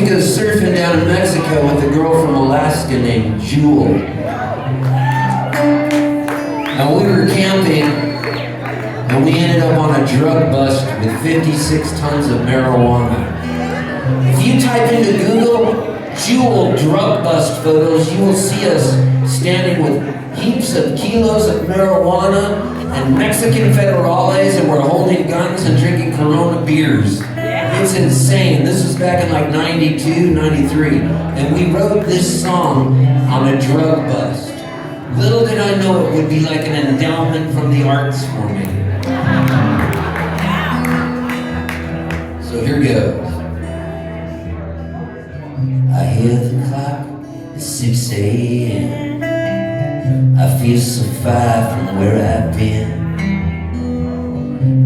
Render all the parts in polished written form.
to go surfing down in Mexico with a girl from Alaska named Jewel. Now we were camping and we ended up on a drug bust with 56 tons of marijuana. If you type into Google Jewel drug bust photos, you will see us standing with heaps of kilos of marijuana and Mexican federales, and we're holding guns and drinking Corona beers. It's insane. This was back in like 92, 93. And we wrote this song on a drug bust. Little did I know it would be like an endowment from the arts for me. So here goes. I hear the clock, it's 6 a.m. I feel so far from where I've been.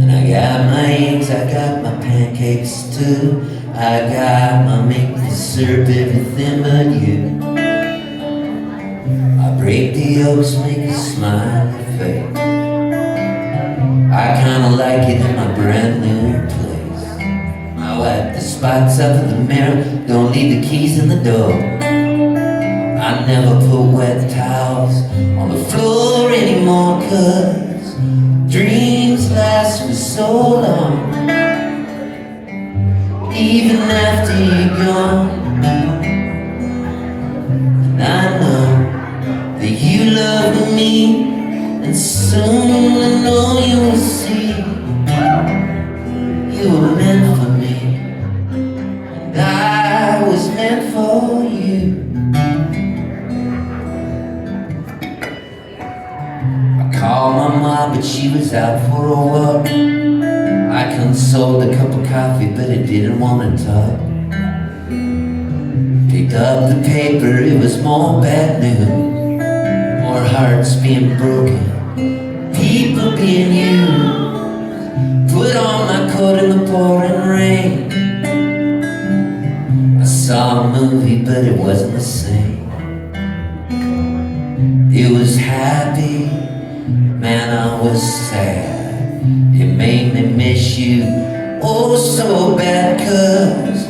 And I got my eggs, I got my pancakes too. I got my maple syrup, everything but you. I break the oats, make a smiley face. I kinda like it in my brand new place. I wipe the spots off of the mirror, don't leave the keys in the door. I never put wet towels on the floor anymore, 'cause dreams last for so long, even after you're gone. And I know that you love me, and soon I know you will see you were meant for me, and I was meant for you. Called my mom, but she was out for a walk. I consoled a cup of coffee, but I didn't want to talk. Picked up the paper, it was more bad news. More hearts being broken, people being used. Put on my coat in the pouring rain. I saw a movie, but it wasn't the same. It was happy, man, I was sad. It made me miss you, oh so bad, 'cause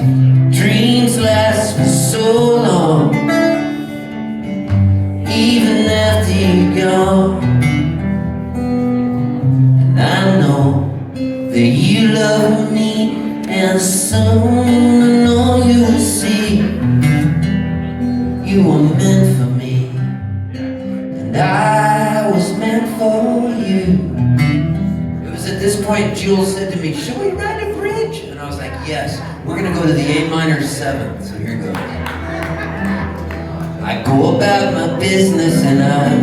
dreams last for so long, even after you're gone. And I know that you love me, and soon I know you will see you were meant for me, and I was meant for you. It was at this point Jewel said to me, "Should we ride a bridge?" And I was like, "Yes, we're gonna go to the A minor 7th." So here goes. I go about my business and I'm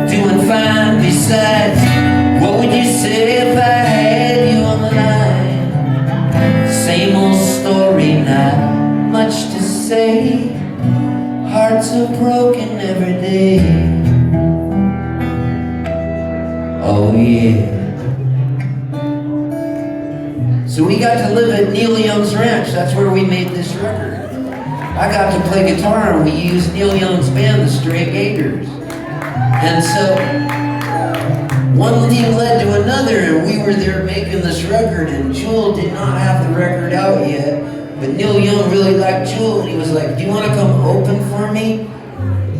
doing fine. Besides, what would you say if I had you on the line? Same old story, not much to say. Hearts are broken every day. Oh yeah. So we got to live at Neil Young's ranch. That's where we made this record. I got to play guitar and we used Neil Young's band, the Stray Gators. And so one thing led to another, and we were there making this record, and Jewel did not have the record out yet, but Neil Young really liked Jewel, and he was like, "Do you want to come open for me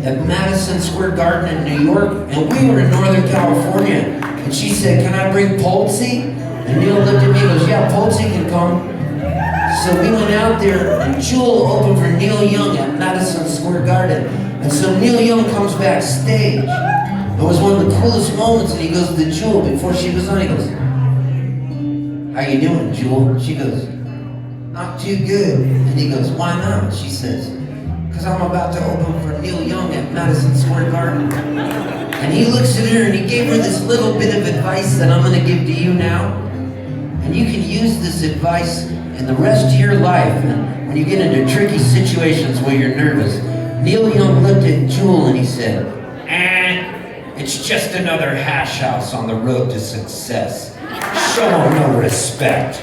at Madison Square Garden in New York?" And we were in Northern California, and she said, "Can I bring Polsey?" And Neil looked at me and goes, "Yeah, Polsey can come." So we went out there, and Jewel opened for Neil Young at Madison Square Garden. And so Neil Young comes backstage. It was one of the coolest moments, and he goes to Jewel before she was on. He goes, "How you doing, Jewel?" She goes, "Not too good." And he goes, "Why not?" She says, "Because I'm about to open for Neil Young at Madison Square Garden." And he looks at her and he gave her this little bit of advice that I'm going to give to you now. And you can use this advice in the rest of your life. And when you get into tricky situations where you're nervous, Neil Young looked at Jewel and he said, "It's just another hash house on the road to success. Show him no respect."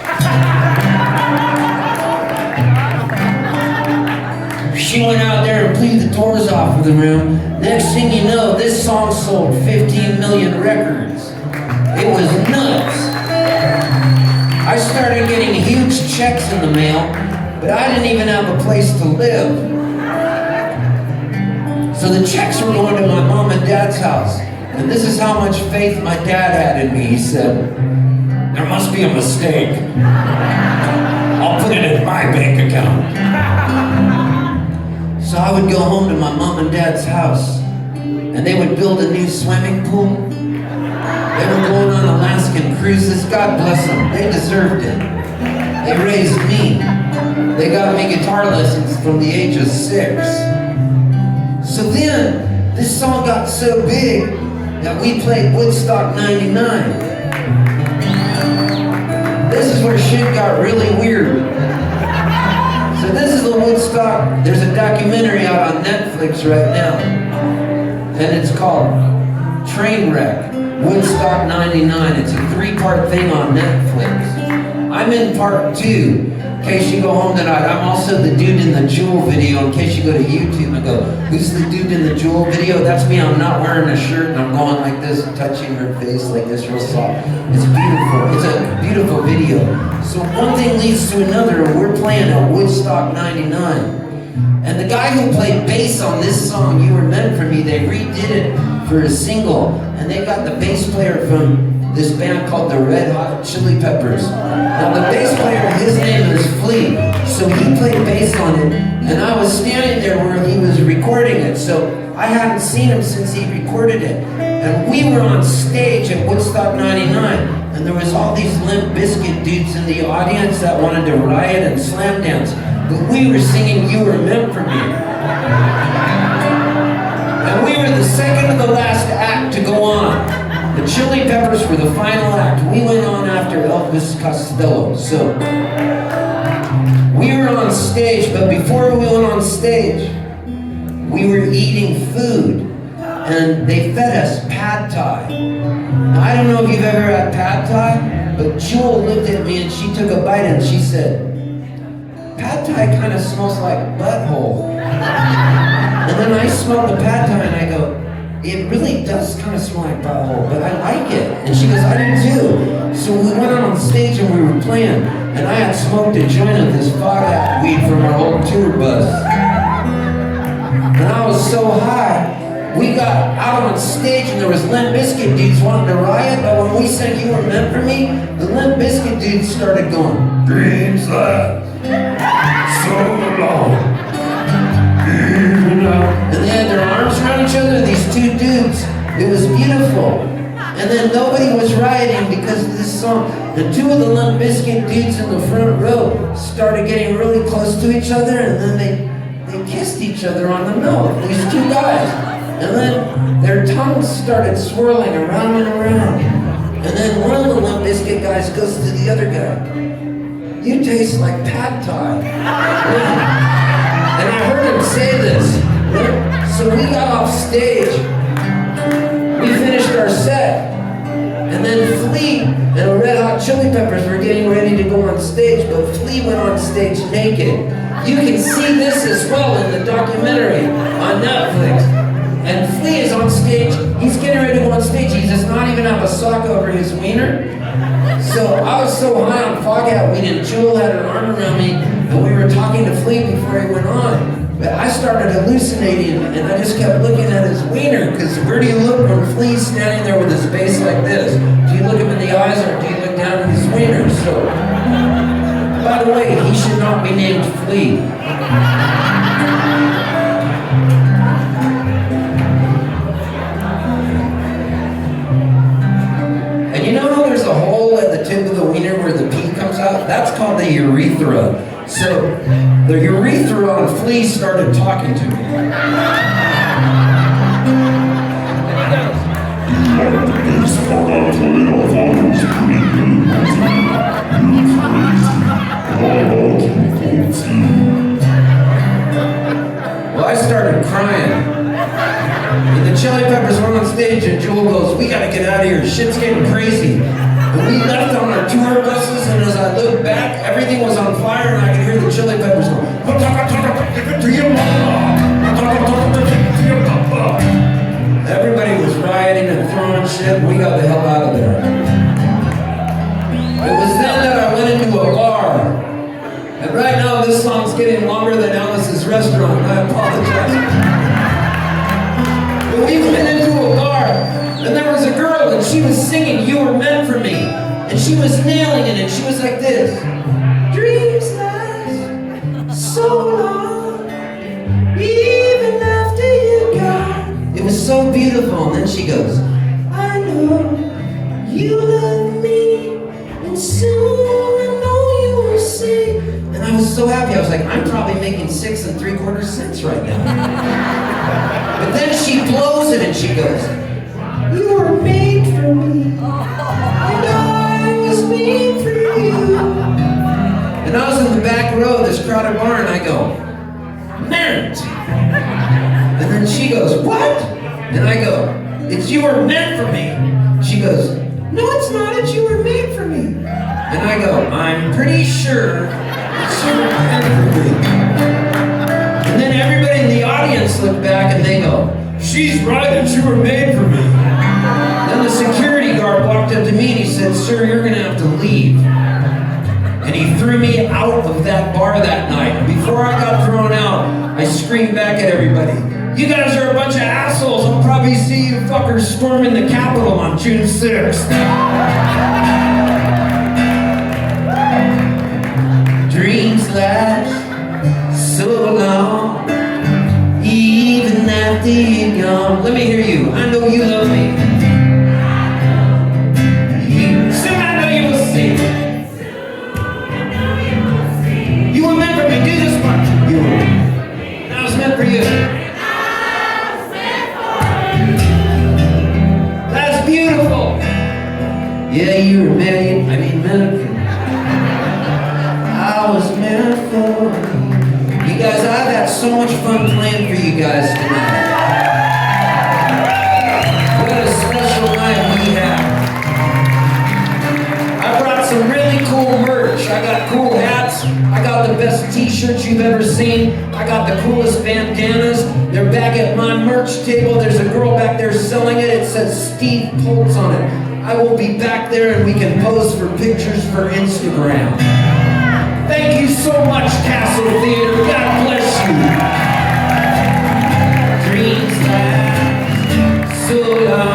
She went out there and blew the doors off of the room. Next thing you know, this song sold 15 million records. It was nuts. I started getting huge checks in the mail, but I didn't even have a place to live. So the checks were going to my mom and dad's house. And this is how much faith my dad had in me. He said, "There must be a mistake. I'll put it in my bank account." So I would go home to my mom and dad's house, and they would build a new swimming pool. They were going on Alaskan cruises. God bless them. They deserved it. They raised me. They got me guitar lessons from the age of 6. So then, this song got so big that we played Woodstock 99. This is where shit got really weird. So this is the Woodstock. There's a documentary out on Netflix right now. And it's called Trainwreck, Woodstock 99. It's a 3-part thing on Netflix. I'm in part 2. In case you go home tonight, I'm also the dude in the Jewel video. In case you go to YouTube and go, "Who's the dude in the Jewel video?" That's me. I'm not wearing a shirt and I'm going like this, touching her face like this, real soft. It's beautiful. It's a beautiful video. So one thing leads to another, and we're playing at Woodstock 99. And the guy who played bass on this song, "You Were Meant for Me," they redid it for a single, and they got the bass player from this band called the Red Hot Chili Peppers. Now the bass player, his name is Flea, so he played bass on it, and I was standing there where he was recording it, so I hadn't seen him since he recorded it. And we were on stage at Woodstock 99, and there was all these Limp Bizkit dudes in the audience that wanted to riot and slam dance, but we were singing "You Were Meant for Me." And we were the second to the last act to go on. The Chili Peppers were the final act. We went on after Elvis Costello. So we were on stage, but before we went on stage, we were eating food, and they fed us pad thai. Now, I don't know if you've ever had pad thai, but Jewel looked at me and she took a bite and she said, "Pad thai kind of smells like butthole." And then I smelled the pad thai and I go, "It really does kind of smell like butthole, but I like it." And she goes, "I do too." So we went out on stage and we were playing, and I had smoked a joint of this fog weed from our old tour bus. And I was so high, we got out on stage and there was Limp Bizkit dudes wanting to riot, but when we sang "You Were Meant for Me," the Limp Bizkit dudes started going, "Dreams last so long." And they had their arms around each other, these two dudes. It was beautiful. And then nobody was rioting because of this song. The two of the Limp Bizkit dudes in the front row started getting really close to each other, and then they kissed each other on the mouth, these two guys. And then their tongues started swirling around and around. And then one of the Limp Bizkit guys goes to the other guy, "You taste like pad thai." And I heard him say this. So we got off stage, we finished our set, and then Flea and the Red Hot Chili Peppers were getting ready to go on stage, but Flea went on stage naked. You can see this as well in the documentary on Netflix. And Flea is on stage, he's getting ready to go on stage, he does not even have a sock over his wiener. So I was so high on Foghat weed, and Jewel had her arm around me, and we were talking to Flea before he went on. But I started hallucinating, and I just kept looking at his wiener, because where do you look when Flea's standing there with his face like this? Do you look him in the eyes, or do you look down at his wiener? So, by the way, he should not be named Flea. And you know how there's a hole at the tip of the wiener where the pee comes out? That's called the urethra. So the urethra on Flea started talking to me. Well, I started crying. And the Chili Peppers went on stage and Jewel goes, "We gotta get out of here, shit's getting crazy." And we left on our tour buses, and as I looked back, everything was on fire, and I could hear the Chili Peppers go, everybody was rioting and throwing shit. We got the hell out of there. It was then that I went into a bar, And right now, this song's getting longer than Alice's Restaurant. I apologize. But we went into a bar, and there was a girl, and she was singing "You Were Meant for Me," and she was nailing it, and she was like this: "Dreams last so long, even after you're gone." It was so beautiful, and then she goes, "I know you love me, and soon I know you will see." And I was so happy. I was like, I'm probably making 6 3/4 cents right now. But then she blows it and she goes, "You were made for me, and I was made for you." And I was in the back row of this crowded bar, and I go, "Meant." And then she goes, "What?" And I go, "It's you were meant for me." She goes, "No, it's not. It's you were made for me." And I go, "I'm pretty sure it's you were meant for me." And then everybody in the audience looked back and they go, "She's right, that you were made for me." Then the security guard walked up to me and he said, "Sir, you're gonna have to leave." And he threw me out of that bar that night. And before I got thrown out, I screamed back at everybody, "You guys are a bunch of assholes. I'll probably see you fuckers storming the Capitol on June 6th. Dreams last so long, even after you're gone. Let me hear you. I know you love me. Soon I know you will see. You were meant for me. Do this one. You were. That was meant for you. That's beautiful. Yeah, you were meant for me. I was meant for you. You guys, I've had so much fun playing for you guys tonight. What a special night we have. I brought some really cool merch. I got cool hats. I got the best t-shirts you've ever seen. I got the coolest bandanas. They're back at my merch table. There's a girl back there selling it. It says Steve Poltz on it. I will be back there and we can pose for pictures for Instagram. Thank you so much, Castle Theater. God bless you. Dreams last so long.